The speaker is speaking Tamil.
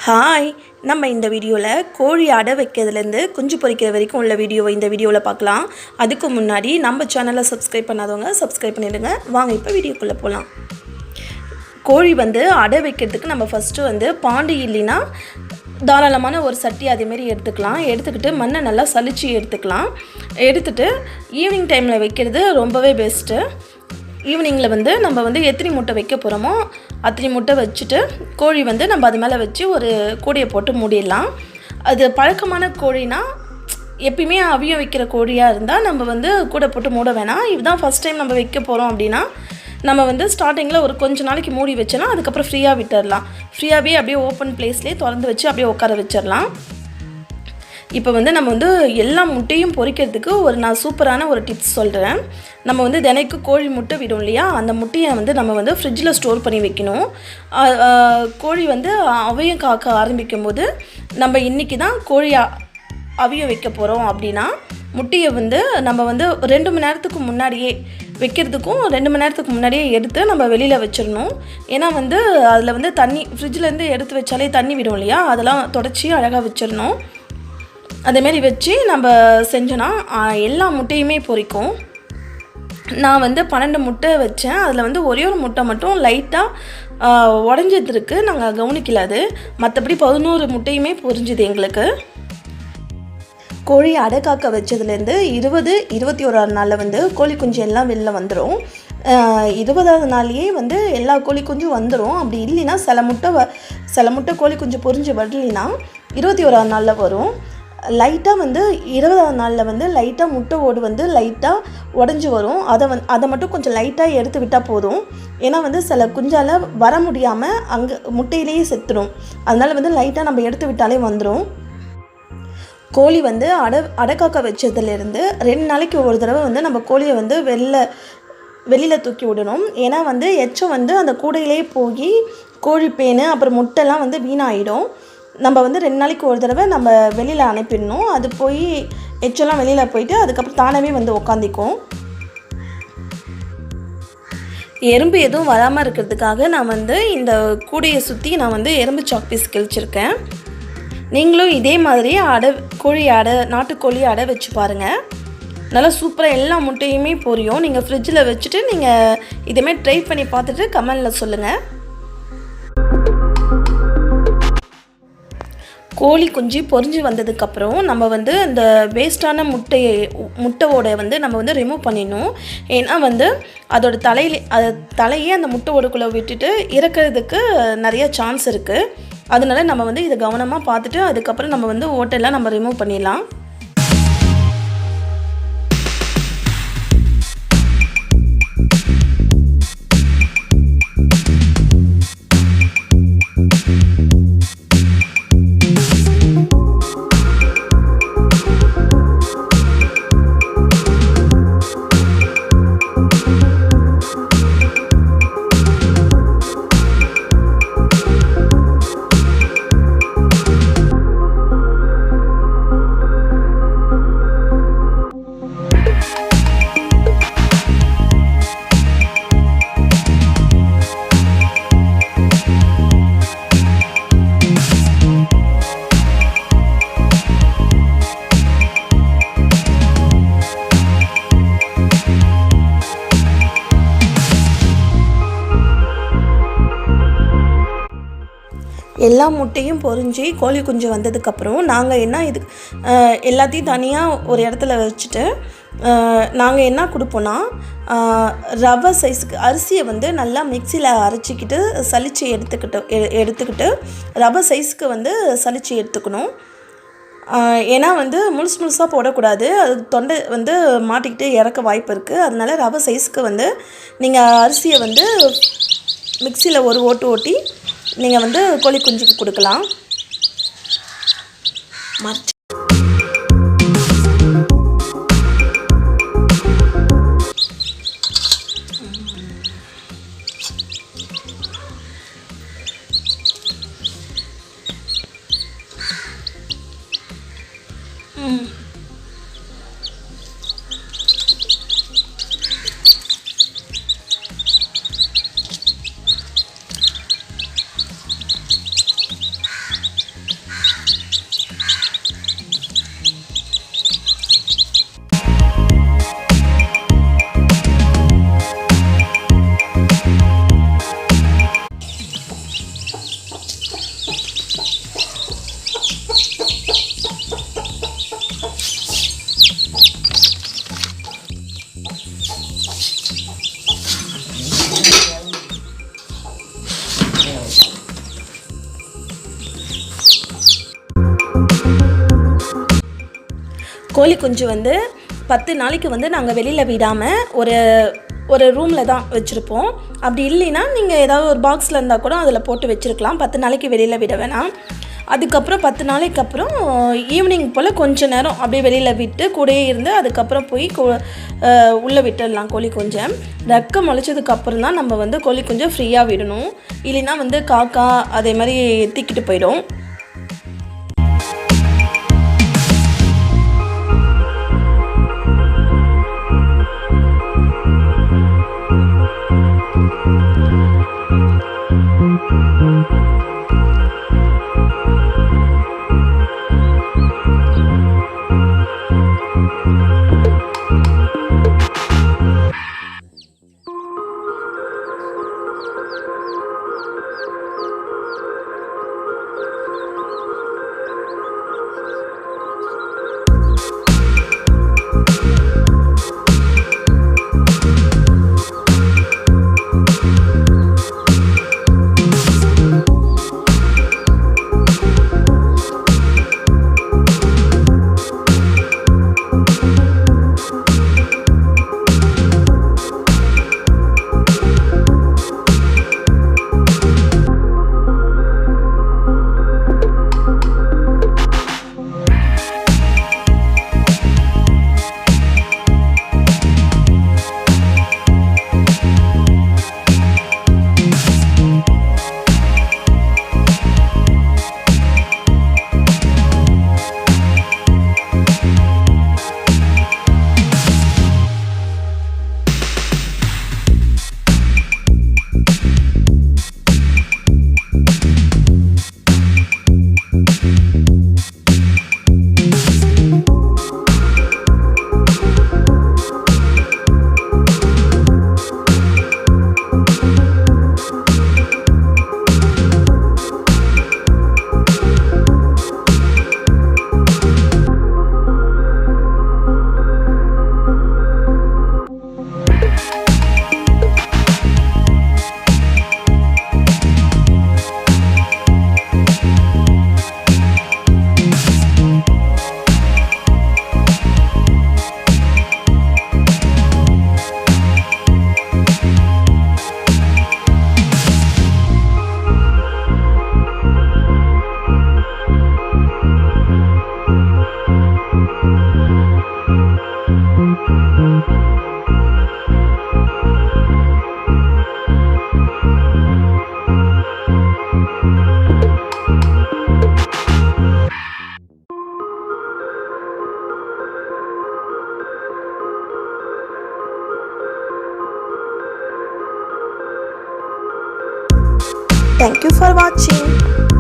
ஹாய், நம்ம இந்த வீடியோவில் கோழி அடை வைக்கிறதுலேருந்து குஞ்சு பொரிக்கிற வரைக்கும் உள்ள வீடியோவை இந்த வீடியோவில் பார்க்கலாம். அதுக்கு முன்னாடி நம்ம சேனலை சப்ஸ்கிரைப் பண்ணாதவங்க சப்ஸ்கிரைப் பண்ணிவிடுங்க. வாங்க இப்போ வீடியோக்குள்ளே போகலாம். கோழி அடை வைக்கிறதுக்கு நம்ம ஃபஸ்ட்டு பாண்டி இல்லைன்னா தாராளமான ஒரு சட்டி அதேமாரி எடுத்துக்கலாம். எடுத்துக்கிட்டு மண்ணை நல்லா சலிச்சு எடுத்துகிட்டு ஈவினிங் டைமில் வைக்கிறது ரொம்பவே பெஸ்ட்டு. ஈவினிங்கில் நம்ம எத்தனை முட்டை வைக்க போகிறோமோ அத்தனை முட்டை வச்சுட்டு கோழி நம்ம அது மேலே வச்சு ஒரு கூடையை போட்டு மூடிடலாம். அது பழக்கமான கோழினா எப்பயுமே அவியம் வைக்கிற கோழியாக இருந்தால் நம்ம கூடை போட்டு மூட வேணாம். இதுதான் ஃபஸ்ட் டைம் நம்ம வைக்க போகிறோம் அப்படின்னா நம்ம ஸ்டார்டிங்கில் ஒரு கொஞ்ச நாளைக்கு மூடி வச்சோன்னா அதுக்கப்புறம் ஃப்ரீயாக விட்டுடலாம். ஃப்ரீயாகவே அப்படியே ஓப்பன் பிளேஸ்லேயே திறந்து வச்சு அப்படியே உட்கார வச்சிடலாம். இப்போ நம்ம எல்லா முட்டையும் பொரிக்கிறதுக்கு நான் சூப்பரான ஒரு டிப்ஸ் சொல்கிறேன். நம்ம தினைக்கும் கோழி முட்டை விடும் இல்லையா, அந்த முட்டையை நம்ம ஃப்ரிட்ஜில் ஸ்டோர் பண்ணி வைக்கணும். கோழி அவையும் காக்க ஆரம்பிக்கும் போது நம்ம இன்றைக்கி தான் கோழி அவிய வைக்க போகிறோம் அப்படின்னா முட்டையை நம்ம 2 மணி நேரத்துக்கு முன்னாடியே வைக்கிறதுக்கும் 2 மணி நேரத்துக்கு முன்னாடியே எடுத்து நம்ம வெளியில் வச்சிடணும். ஏன்னா அதில் தண்ணி ஃப்ரிட்ஜிலேருந்து எடுத்து வச்சாலே தண்ணி விடும் இல்லையா, அதெல்லாம் தொடச்சி அழகாக வச்சிடணும். அதேமாரி வச்சு நம்ம செஞ்சோன்னா எல்லா முட்டையுமே பொரிக்கும். நான் 12 முட்டை வச்சேன். அதில் ஒரே ஒரு முட்டை மட்டும் லைட்டாக உடஞ்சதுருக்கு, நாங்கள் கவனிக்கல. அது மற்றபடி 11 முட்டையுமே பொரிஞ்சுது எங்களுக்கு. கோழி அடை காக்க வச்சதுலேருந்து 20-21 நாளில் கோழி குஞ்சு எல்லாம் வெளில வந்துடும். 20ஆவது நாள்லேயே எல்லா கோழி குஞ்சும் வந்துடும். அப்படி இல்லைன்னா சில முட்டை கோழி குஞ்சு பொரிஞ்சு வரலைன்னா 21ஆவது நாளில் வரும். லைட்டாக 20ஆவது நாளில் லைட்டாக முட்டை ஓடு லைட்டாக உடஞ்சி வரும். அதை மட்டும் கொஞ்சம் லைட்டாக எடுத்து விட்டால் போதும். ஏன்னா சில குஞ்சால் வர முடியாமல் அங்கே முட்டையிலேயே செத்துடும். அதனால் லைட்டாக நம்ம எடுத்து விட்டாலே வந்துடும். கோழி அடை காக்க வச்சதுலேருந்து 2 நாளைக்கு ஒரு தடவை நம்ம கோழியை வெளியில் தூக்கி விடணும். ஏன்னா எச்சம் அந்த கூடையிலேயே போய் கோழி பேனு அப்புறம் முட்டைலாம் வீணாகிடும். நம்ம 2 நாளைக்கு ஒரு தடவை நம்ம வெளியில் அனுப்பிடணும். அது போய் எச்செல்லாம் வெளியில் போயிட்டு அதுக்கப்புறம் தானவே உக்காந்திக்கும். எறும்பு எதுவும் வராமல் இருக்கிறதுக்காக நான் இந்த கூடையை சுற்றி நான் எறும்பு சாக்பீஸ் கிழிச்சிருக்கேன். நீங்களும் இதே மாதிரி நாட்டுக்கோழி அடை வச்சு பாருங்கள். நல்லா சூப்பராக எல்லா முட்டையுமே பொரியும். நீங்கள் ஃப்ரிட்ஜில் வச்சுட்டு நீங்கள் இதேமாதிரி ட்ரை பண்ணி பார்த்துட்டு கமெண்டில் சொல்லுங்கள். கோழி குஞ்சு பொரிஞ்சு வந்ததுக்கப்புறம் நம்ம இந்த வேஸ்ட்டான முட்டையோட நம்ம ரிமூவ் பண்ணிடணும். ஏன்னா அதோட தலையே அந்த முட்டை ஓடுக்குள்ளே விட்டுட்டு இறக்கிறதுக்கு நிறைய சான்ஸ் இருக்குது. அதனால நம்ம இதை கவனமாக பார்த்துட்டு அதுக்கப்புறம் நம்ம ஓட்டெல்லாம் நம்ம ரிமூவ் பண்ணிடலாம். எல்லா முட்டையும் பொரிஞ்சு கோழி குஞ்சு வந்ததுக்கப்புறம் நாங்கள் எல்லாத்தையும் தனியாக ஒரு இடத்துல வச்சுட்டு நாங்கள் என்ன கொடுப்போன்னா ரவை சைஸுக்கு அரிசியை நல்லா மிக்சியில் அரைச்சிக்கிட்டு சலிச்சு எடுத்துக்கிட்டு ரவை சைஸுக்கு சலிச்சு எடுத்துக்கணும். ஏன்னா முழுசாக போடக்கூடாது, அது தொண்டை மாட்டிக்கிட்டு இறக்க வாய்ப்பு இருக்குது. அதனால ரவை சைஸுக்கு நீங்கள் அரிசியை மிக்சியில் ஒரு ஓட்டி நீங்கள் கோழி குஞ்சுக்கு கொடுக்கலாம். கோழி குஞ்சு வந்து 10 நாளைக்கு வந்து நாங்கள் வெளியில் விடாமல் ஒரு ரூமில் தான் வச்சுருப்போம். அப்படி இல்லைன்னா நீங்கள் ஏதாவது ஒரு பாக்ஸில் இருந்தால் கூட அதில் போட்டு வச்சுருக்கலாம். 10 நாளைக்கு வெளியில் விட வேணாம். அதுக்கப்புறம் 10 நாளைக்கு அப்புறம் ஈவினிங் போல் கொஞ்சம் நேரம் அப்படியே வெளியில் விட்டு கூடயே இருந்து அதுக்கப்புறம் போய் உள்ளே விட்டுடலாம் கோழி குஞ்சை. ரெக்கை முளைச்சதுக்கப்புறம் தான் நம்ம வந்து கோழி குஞ்சை ஃப்ரீயாக விடணும். இல்லைன்னா வந்து காக்கா அதே மாதிரி தூக்கிட்டு போயிடும். Thank you for watching.